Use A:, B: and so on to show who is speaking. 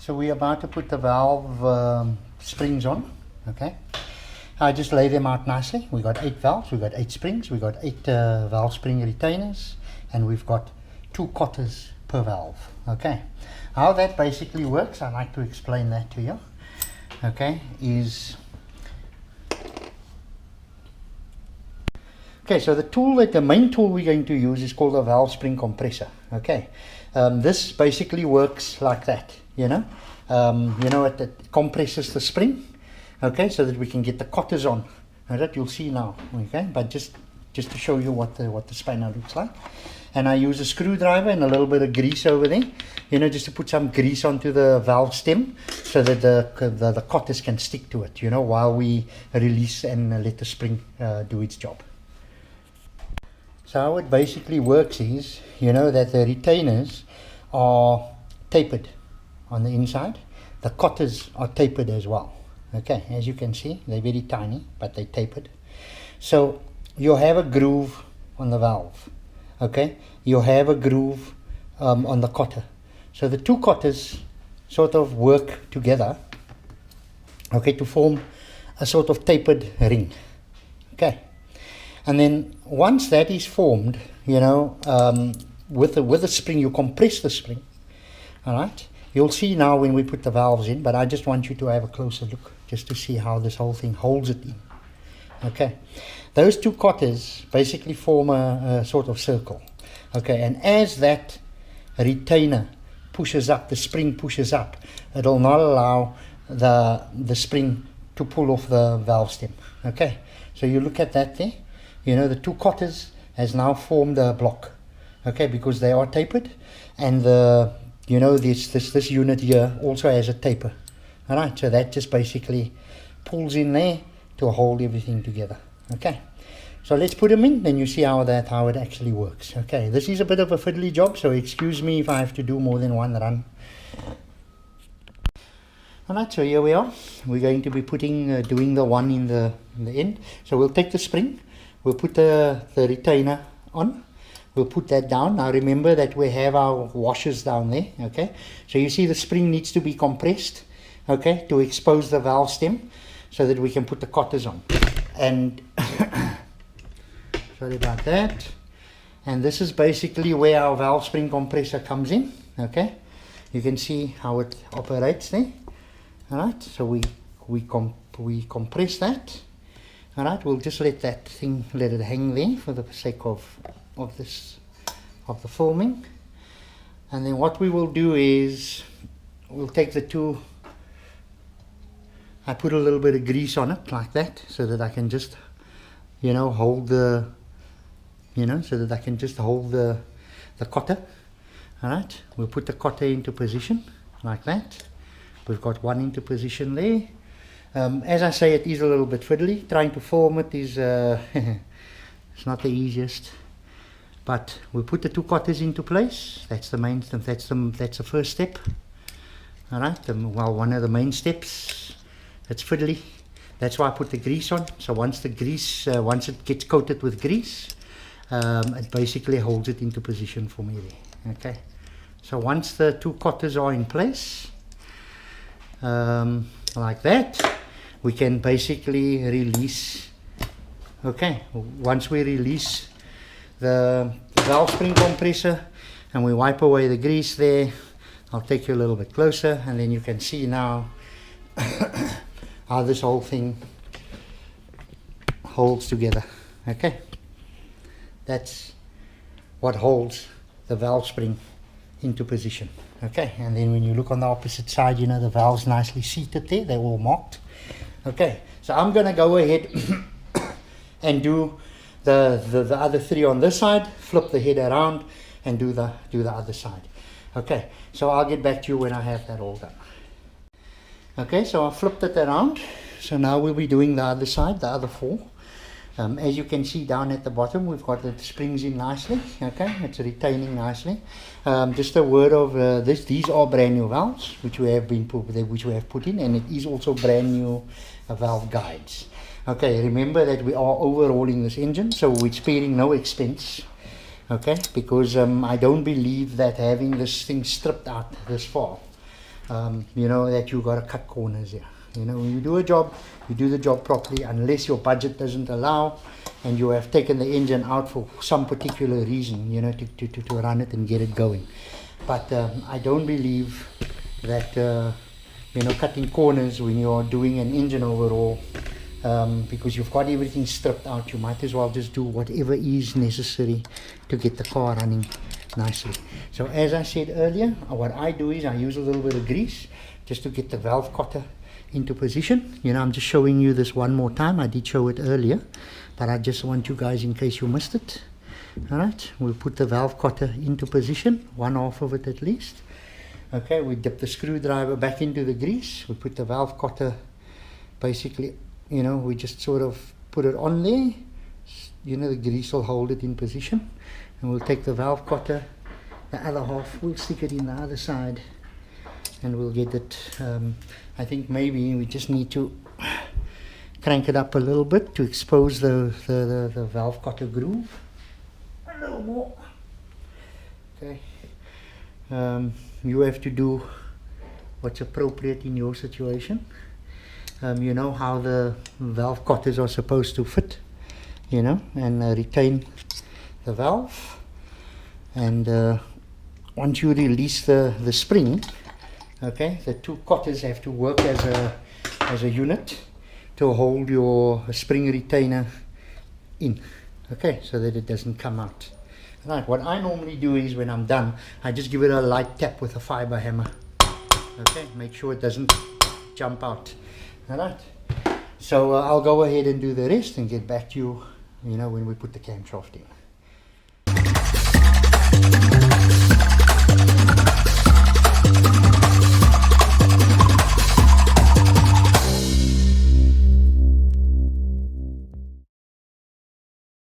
A: So we're about to put the valve springs on. Okay, I just lay them out nicely. We got 8 valves, we got 8 springs, we got 8 valve spring retainers, and we've got 2 cotters per valve. Okay, how that basically works, I like to explain that to you. Okay, so the main tool we're going to use is called a valve spring compressor. Okay, this basically works like that. It compresses the spring. Okay, so that we can get the cotters on. Now that you'll see now. Okay, but just to show you what the spanner looks like. And I use a screwdriver and a little bit of grease over there, just to put some grease onto the valve stem so that the cotters can stick to it, while we release and let the spring do its job. So how it basically works is, that the retainers are tapered on the inside. The cotters are tapered as well. Okay, as you can see, they're very tiny, but they're tapered. So you'll have a groove on the valve. Okay, you have a groove on the cotter. So the 2 cotters sort of work together, okay, to form a sort of tapered ring. Okay, and then once that is formed, with the spring, you compress the spring. All right, you'll see now when we put the valves in, but I just want you to have a closer look just to see how this whole thing holds it in. Okay, those 2 cotters basically form a sort of circle. Okay, and as that retainer pushes up, the spring pushes up, it'll not allow the spring to pull off the valve stem. Okay, so you look at that there, the 2 cotters has now formed a block. Okay, because they are tapered, and this unit here also has a taper. Alright, so that just basically pulls in there to hold everything together. Okay, so let's put them in, then you see how it actually works. Okay, this is a bit of a fiddly job, so excuse me if I have to do more than one run. Alright, so here we are. We're going to be doing the one in the end. So we'll take the spring, we'll put the retainer on, we'll put that down. Now remember that we have our washers down there. Okay, so you see the spring needs to be compressed, okay, to expose the valve stem so that we can put the cotters on. And sorry about that. And this is basically where our valve spring compressor comes in. Okay, you can see how it operates there. All right, so we compress that. All right, we'll just let it hang there for the sake of the filming. And then what we will do is we'll take the 2. I put a little bit of grease on it like that, so that I can just hold the cotter. All right, we'll put the cotter into position like that. We've got one into position there. As I say, it is a little bit fiddly. Trying to form it is it's not the easiest. But we'll put the 2 cotters into place. That's the main. That's the first step. All right. One of the main steps. It's fiddly. That's why I put the grease on. So once it gets coated with grease, it basically holds it into position for me there. Okay. So once the 2 cotters are in place, like that, we can basically release. Okay. Once we release the valve spring compressor and we wipe away the grease there, I'll take you a little bit closer, and then you can see now how this whole thing holds together. Okay, that's what holds the valve spring into position. Okay, and then when you look on the opposite side, the valve's nicely seated there, they're all marked. Okay, so I'm gonna go ahead and do the other 3 on this side, flip the head around and do the other side. Okay, so I'll get back to you when I have that all done. Okay, so I flipped it around. So now we'll be doing the other side, the other 4. As you can see down at the bottom, we've got the springs in nicely. Okay, it's retaining nicely. Just a word of these are brand new valves which we have put in, and it is also brand new valve guides. Okay, remember that we are overhauling this engine, so we're sparing no expense. Okay, because I don't believe that having this thing stripped out this far you know, that you got to cut corners here. You know, when you do a job, you do the job properly, unless your budget doesn't allow and you have taken the engine out for some particular reason, you know, to run it and get it going. But I don't believe that, you know, cutting corners when you're doing an engine overhaul, because you've got everything stripped out, you might as well just do whatever is necessary to get the car running nicely. So as I said earlier, what I do is I use a little bit of grease just to get the valve cotter into position. You know, I'm just showing you this one more time. I did show it earlier, but I just want you guys, in case you missed it. All right, we'll put the valve cotter into position, one half of it at least. Okay, we dip the screwdriver back into the grease. We put the valve cotter, basically, you know, we just sort of put it on there. You know, the grease will hold it in position. And we'll take the valve cotter, the other half, we'll stick it in the other side, and we'll get it. I think maybe we just need to crank it up a little bit to expose the valve cotter groove. A little more. Okay. You have to do what's appropriate in your situation. You know how the valve cotters are supposed to fit, you know, and retain the valve. And once you release the spring, okay, the two cotters have to work as a unit to hold your spring retainer in, okay, so that it doesn't come out. Right, what I normally do is when I'm done, I just give it a light tap with a fiber hammer, okay, make sure it doesn't jump out. All right, so I'll go ahead and do the rest and get back to you, you know, when we put the camshaft in.